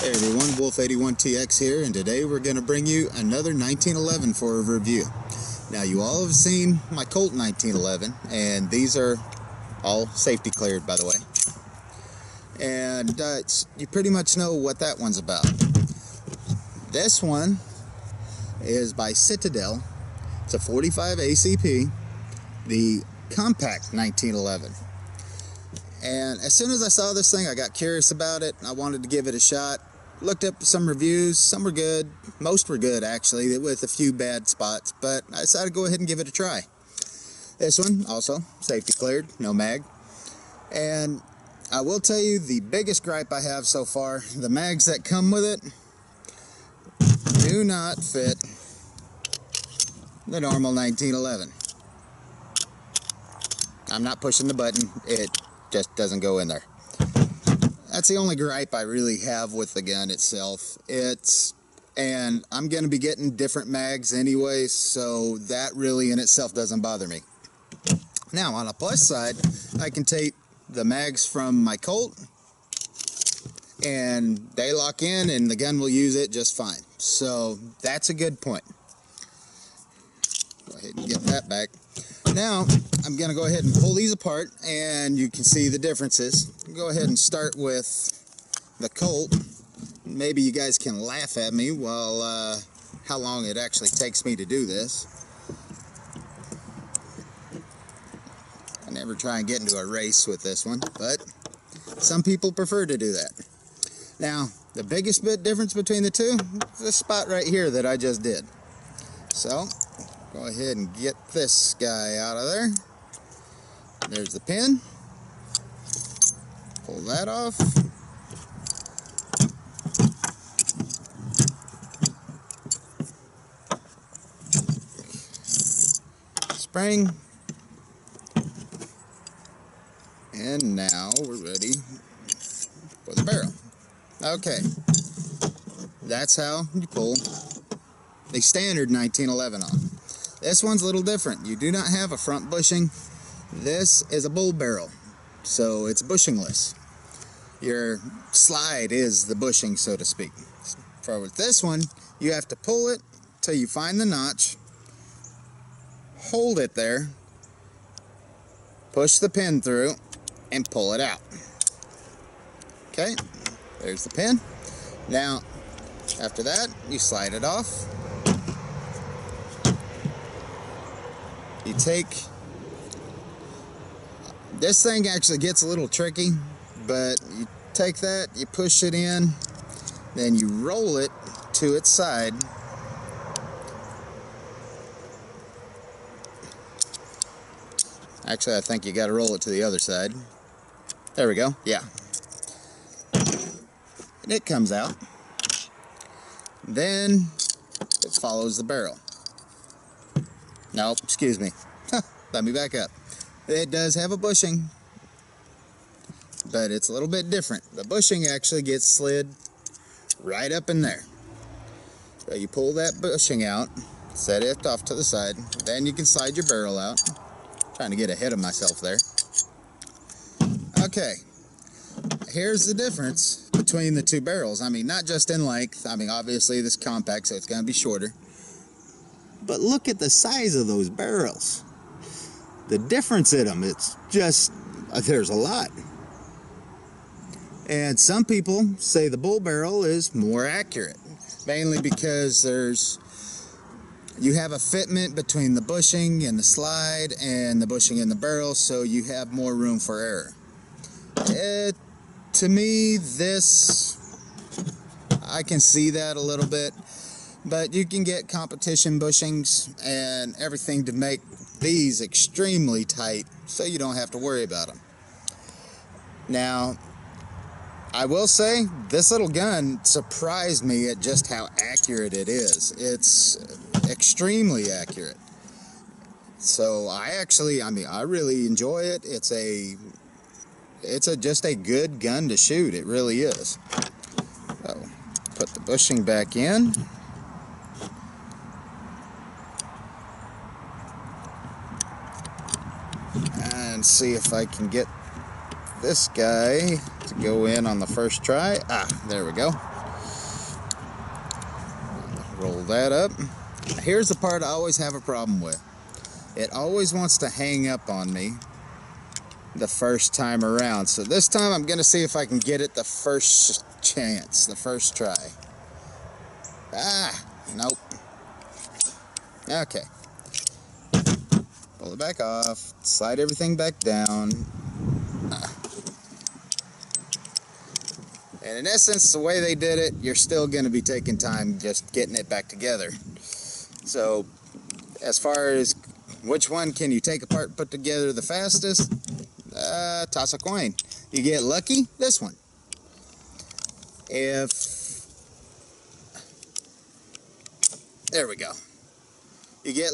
Hey everyone, Wolf81TX here, and today we're going to bring you another 1911 for a review. Now you all have seen my Colt 1911, and these are all safety cleared, by the way. And you pretty much know what that one's about. This one is by Citadel. It's a 45 ACP, the compact 1911. And as soon as I saw this thing, I got curious about it. I wanted to give it a shot. Looked up some reviews. Some were good. Most were good, actually, with a few bad spots. But I decided to go ahead and give it a try. This one, also, safety cleared, no mag. And I will tell you the biggest gripe I have so far, the mags that come with it do not fit the normal 1911. I'm not pushing the button. It just doesn't go in there. That's the only gripe I really have with the gun itself. And I'm going to be getting different mags anyway, so that really in itself doesn't bother me. Now, on a plus side, I can take the mags from my Colt, and they lock in, and the gun will use it just fine. So that's a good point. Go ahead and get that back. Now, I'm going to go ahead and pull these apart, and you can see the differences. Go ahead and start with the Colt. Maybe you guys can laugh at me while how long it actually takes me to do this. I never try and get into a race with this one, but some people prefer to do that. Now, the biggest difference between the two is this spot right here that I just did. So, go ahead and get this guy out of there. There's the pin. Pull that off. Spring. And now we're ready for the barrel. Okay. That's how you pull the standard 1911 on. This one's a little different. You do not have a front bushing. This is a bull barrel, so it's bushingless. Your slide is the bushing, so to speak. For with this one, you have to pull it till you find the notch, hold it there, push the pin through, and pull it out. Okay, there's the pin. Now, after that, you slide it off. You take, this thing actually gets a little tricky, but you take that, you push it in, then you roll it to its side. Actually, I think you got to roll it to the other side. There we go, yeah. And it comes out. Then it follows the barrel. No, excuse me. Let me back up. It does have a bushing, but it's a little bit different. The bushing actually gets slid right up in there. So you pull that bushing out, set it off to the side, then you can slide your barrel out. Trying to get ahead of myself there. Okay, here's the difference between the two barrels. I mean, not just in length. I mean, obviously this is compact, so it's going to be shorter. But look at the size of those barrels. The difference in them, it's just, there's a lot. And some people say the bull barrel is more accurate, mainly because you have a fitment between the bushing and the slide and the bushing and the barrel, so you have more room for error. To me, I can see that a little bit. But you can get competition bushings and everything to make these extremely tight so you don't have to worry about them. Now, I will say this little gun surprised me at just how accurate it is. It's extremely accurate. So I really enjoy it. It's just a good gun to shoot. It really is. So, put the bushing back in. And see if I can get this guy to go in on the first try. Ah, there we go. Roll that up. Here's the part I always have a problem with. It always wants to hang up on me the first time around. So this time I'm going to see if I can get it the first chance, the first try. Ah, nope. Okay. Pull it back off, slide everything back down. And in essence, the way they did it, you're still going to be taking time just getting it back together. So, as far as which one can you take apart and put together the fastest, toss a coin. You get lucky, this one. There we go. You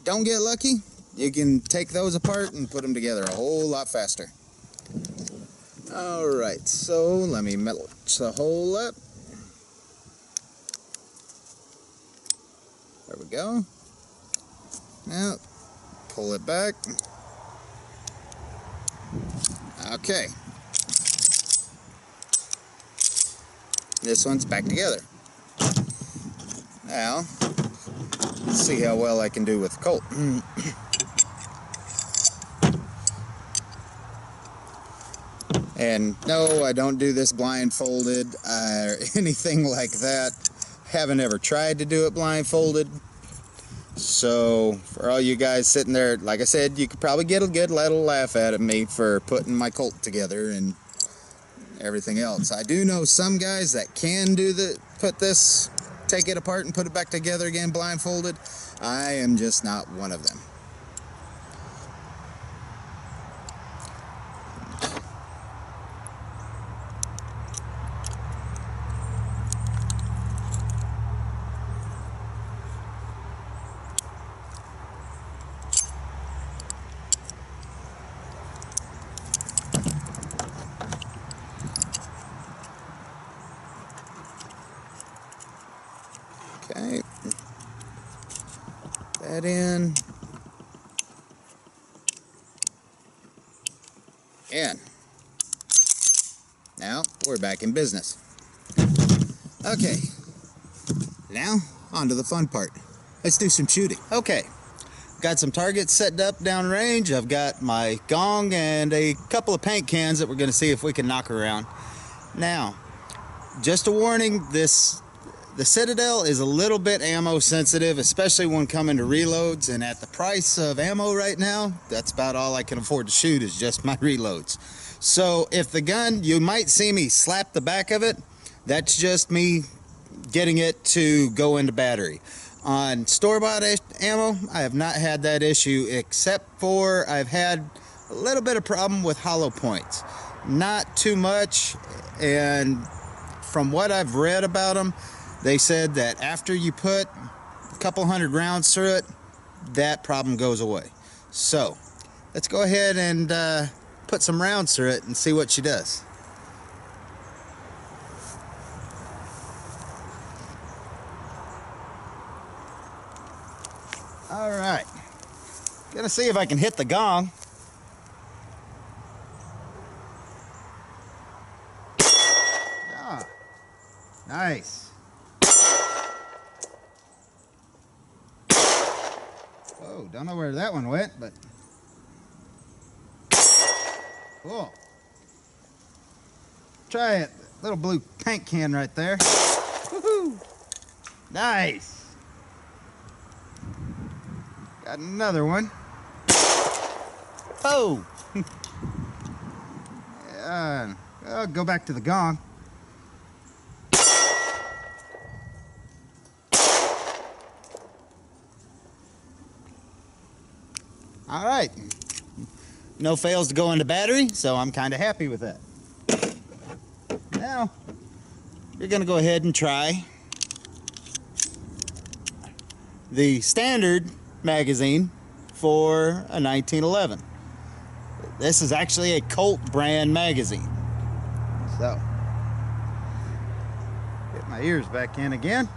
don't get lucky, you can take those apart and put them together a whole lot faster. Alright, so let me match the hole up. There we go. Now, pull it back. Okay. This one's back together. Now, let's see how well I can do with Colt. And no, I don't do this blindfolded or anything like that. Haven't ever tried to do it blindfolded. So, for all you guys sitting there, like I said, you could probably get a good little laugh at me for putting my Colt together and everything else. I do know some guys that can take it apart and put it back together again blindfolded. I am just not one of them. Okay, that in, and now we're back in business. Okay, now on to the fun part. Let's do some shooting. Okay, got some targets set up downrange. I've got my gong and a couple of paint cans that we're going to see if we can knock around. Now, just a warning, the Citadel is a little bit ammo sensitive, especially when coming to reloads, and at the price of ammo right now, that's about all I can afford to shoot is just my reloads. So if the gun, you might see me slap the back of it, that's just me getting it to go into battery. On store-bought ammo, I have not had that issue, except for I've had a little bit of problem with hollow points. Not too much, and from what I've read about them, they said that after you put a couple hundred rounds through it, that problem goes away. So, let's go ahead and put some rounds through it and see what she does. Alright, gonna see if I can hit the gong. Ah, nice. Oh, don't know where that one went, but cool. Try it. Little blue paint can right there. Woohoo! Nice. Got another one. Oh! Yeah, I'll go back to the gong. All right, no fails to go into battery, so I'm kind of happy with that. Now, you're going to go ahead and try the standard magazine for a 1911. This is actually a Colt brand magazine. So, get my ears back in again.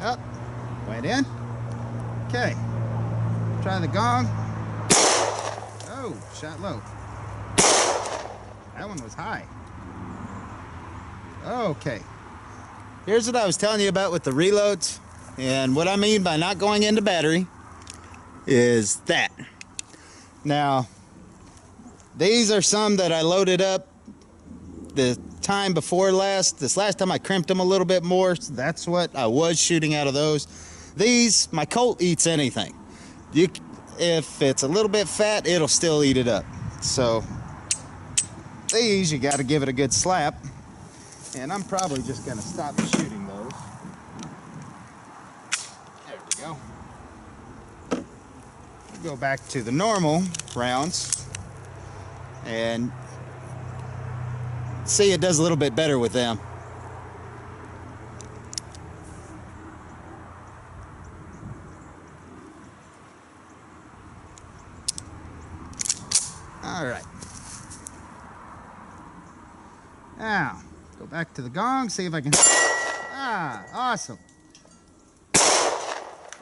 Up, went in. Okay, try the gong. Oh, shot low. That one was high. Okay. here's what I was telling you about with the reloads. And what I mean by not going into battery is that. Now, these are some that I loaded up the time before last. This last time I crimped them a little bit more. So that's what I was shooting out of those. These, my Colt eats anything. If it's a little bit fat, it'll still eat it up. So these, you got to give it a good slap. And I'm probably just going to stop shooting those. There we go. Go back to the normal rounds and see, it does a little bit better with them. All right. Now, go back to the gong, see if I can. Ah, awesome.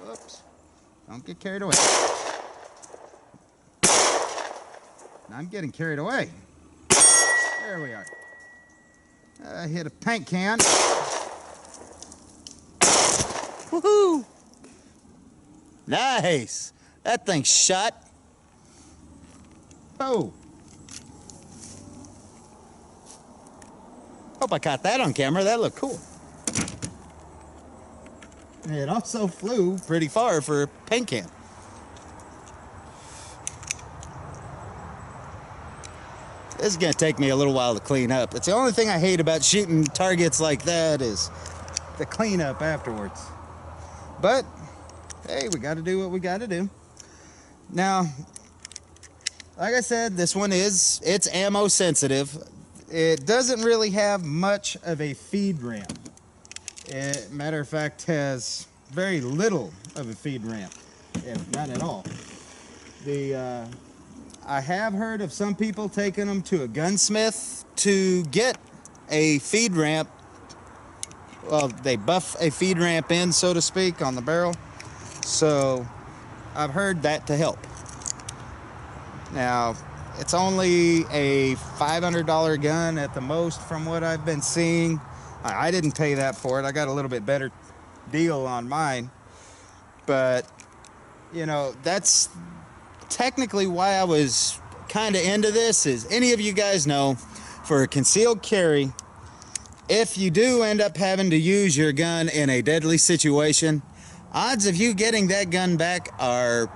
Whoops. Don't get carried away. I'm getting carried away. There we are. I hit a paint can. Woohoo! Nice. That thing shot. Oh. Hope I caught that on camera. That looked cool. It also flew pretty far for a paint can. This is going to take me a little while to clean up. It's the only thing I hate about shooting targets like that is the cleanup afterwards. But, hey, we got to do what we got to do. Now, like I said, this one it's ammo sensitive. It doesn't really have much of a feed ramp. It, matter of fact, has very little of a feed ramp, if not at all. I have heard of some people taking them to a gunsmith to get a feed ramp. Well, they buff a feed ramp in, so to speak, on the barrel. So I've heard that to help. Now, it's only a $500 gun at the most from what I've been seeing. I didn't pay that for it. I got a little bit better deal on mine. But, you know, that's technically why I was kind of into this. Is any of you guys know, for a concealed carry, if you do end up having to use your gun in a deadly situation, odds of you getting that gun back are,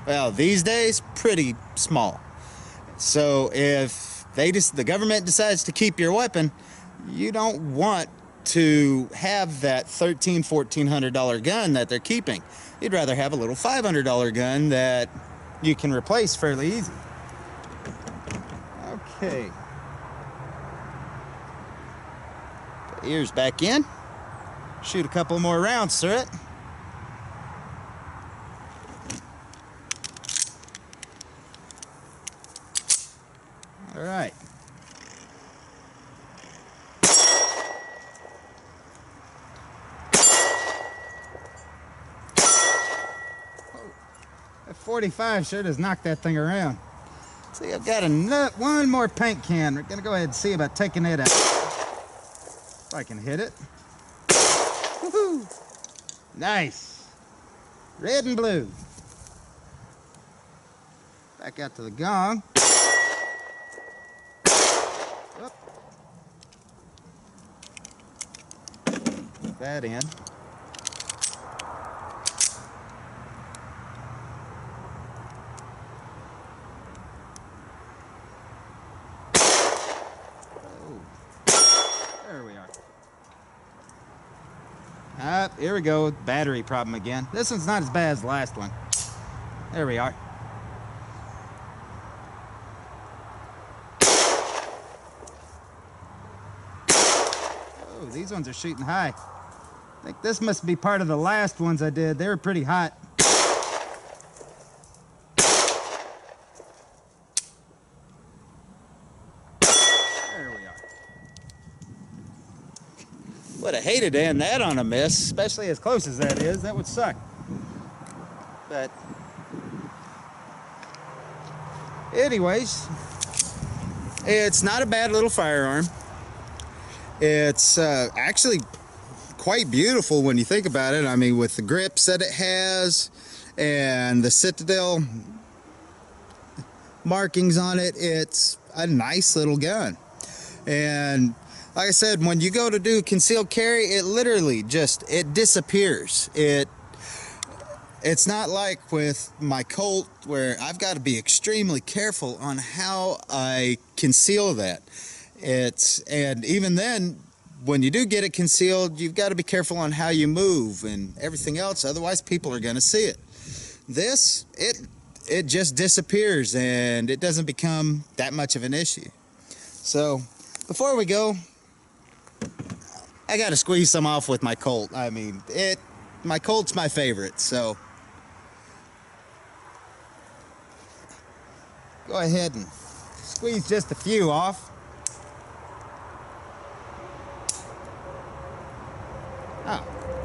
well, these days, pretty small. So if the government decides to keep your weapon, you don't want to have that $1,400 gun that they're keeping. You'd rather have a little $500 gun that you can replace fairly easy. Okay. Put the ears back in. Shoot a couple more rounds through it. All right. That 45 sure does knock that thing around. See, I've got one more paint can. We're gonna go ahead and see about taking it out. If I can hit it. Woohoo! Nice. Red and blue. Back out to the gong. Whoop. Put that in. There we are. Here we go, battery problem again. This one's not as bad as the last one. There we are. Oh, these ones are shooting high. I think this must be part of the last ones I did. They were pretty hot. Would have hated to end that on a miss, especially as close as that is. That would suck. But anyways, it's not a bad little firearm. It's actually quite beautiful when you think about it. I mean, with the grips that it has and the Citadel markings on it, it's a nice little gun. And like I said, when you go to do concealed carry, it literally just, it disappears. It's not like with my Colt where I've got to be extremely careful on how I conceal that. And even then, when you do get it concealed, you've got to be careful on how you move and everything else, otherwise people are going to see it. This, it just disappears and it doesn't become that much of an issue. So before we go, I got to squeeze some off with my Colt. I mean, my Colt's my favorite, so go ahead and squeeze just a few off. Oh,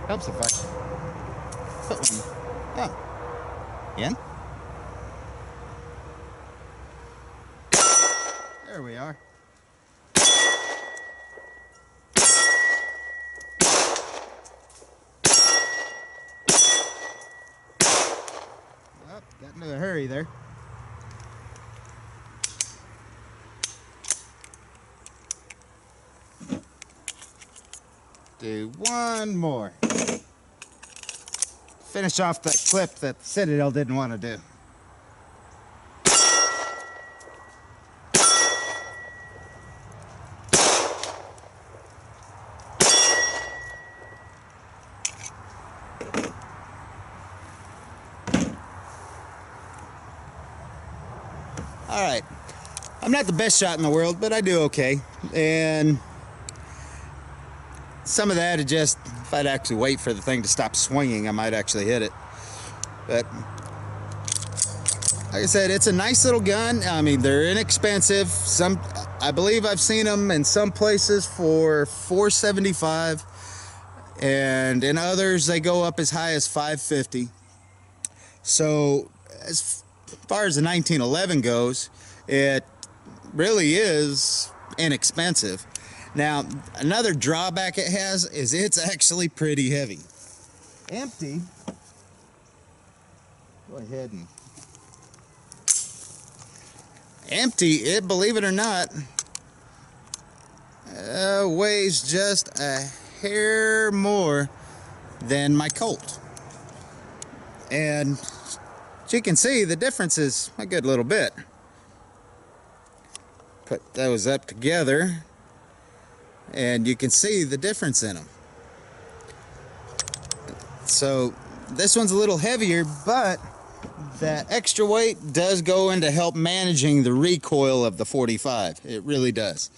helps if I put one in. There we are. Oh, got into a hurry there. Do one more. Finish off that clip that the Citadel didn't want to do. Alright, I'm not the best shot in the world, but I do okay. And some of that is just, if I'd actually wait for the thing to stop swinging, I might actually hit it. But like I said, it's a nice little gun. I mean, they're inexpensive. I believe I've seen them in some places for $475, and in others they go up as high as $550. So as far as the 1911 goes, it really is inexpensive. Now, another drawback it has is it's actually pretty heavy. Empty. Go ahead and empty it, believe it or not, weighs just a hair more than my Colt. And as you can see, the difference is a good little bit. Put those up together and you can see the difference in them. So this one's a little heavier, but that extra weight does go into help managing the recoil of the 45. It really does.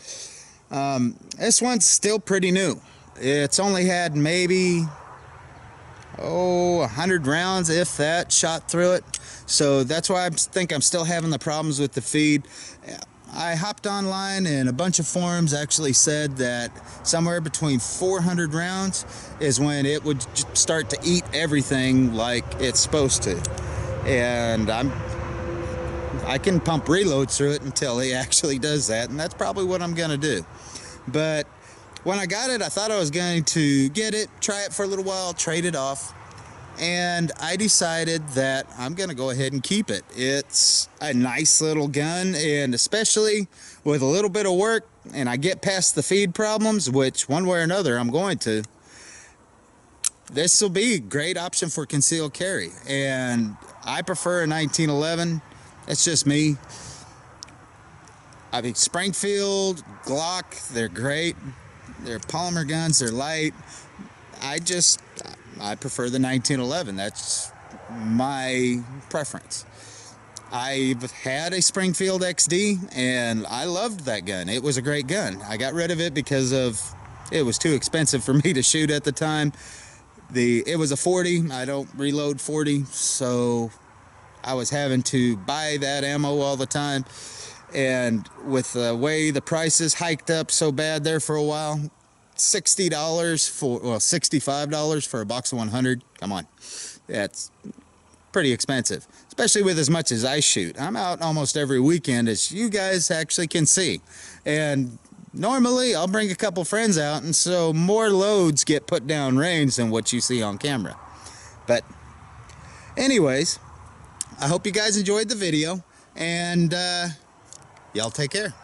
This one's still pretty new. It's only had maybe 100 rounds, if that, shot through it. So that's why I think I'm still having the problems with the feed. I hopped online and a bunch of forums actually said that somewhere between 400 rounds is when it would start to eat everything like it's supposed to. And I can pump reloads through it until he actually does that, and that's probably what I'm gonna do. But when I got it, I thought I was going to get it, try it for a little while, trade it off, and I decided that I'm gonna go ahead and keep it. It's a nice little gun, and especially with a little bit of work and I get past the feed problems, which one way or another I'm going to, this will be a great option for concealed carry. And I prefer a 1911. That's just me. I mean, Springfield, Glock, they're great. They're polymer guns, they're light. I prefer the 1911. That's my preference. I've had a Springfield XD and I loved that gun. It was a great gun. I got rid of it because it was too expensive for me to shoot at the time. It was a 40. I don't reload 40, so I was having to buy that ammo all the time. And with the way the prices hiked up so bad there for a while, $65 for a box of 100. Come on, that's pretty expensive, especially with as much as I shoot. I'm out almost every weekend, as you guys actually can see, and normally I'll bring a couple friends out, and so more loads get put down range than what you see on camera. But anyways, I hope you guys enjoyed the video, and y'all take care.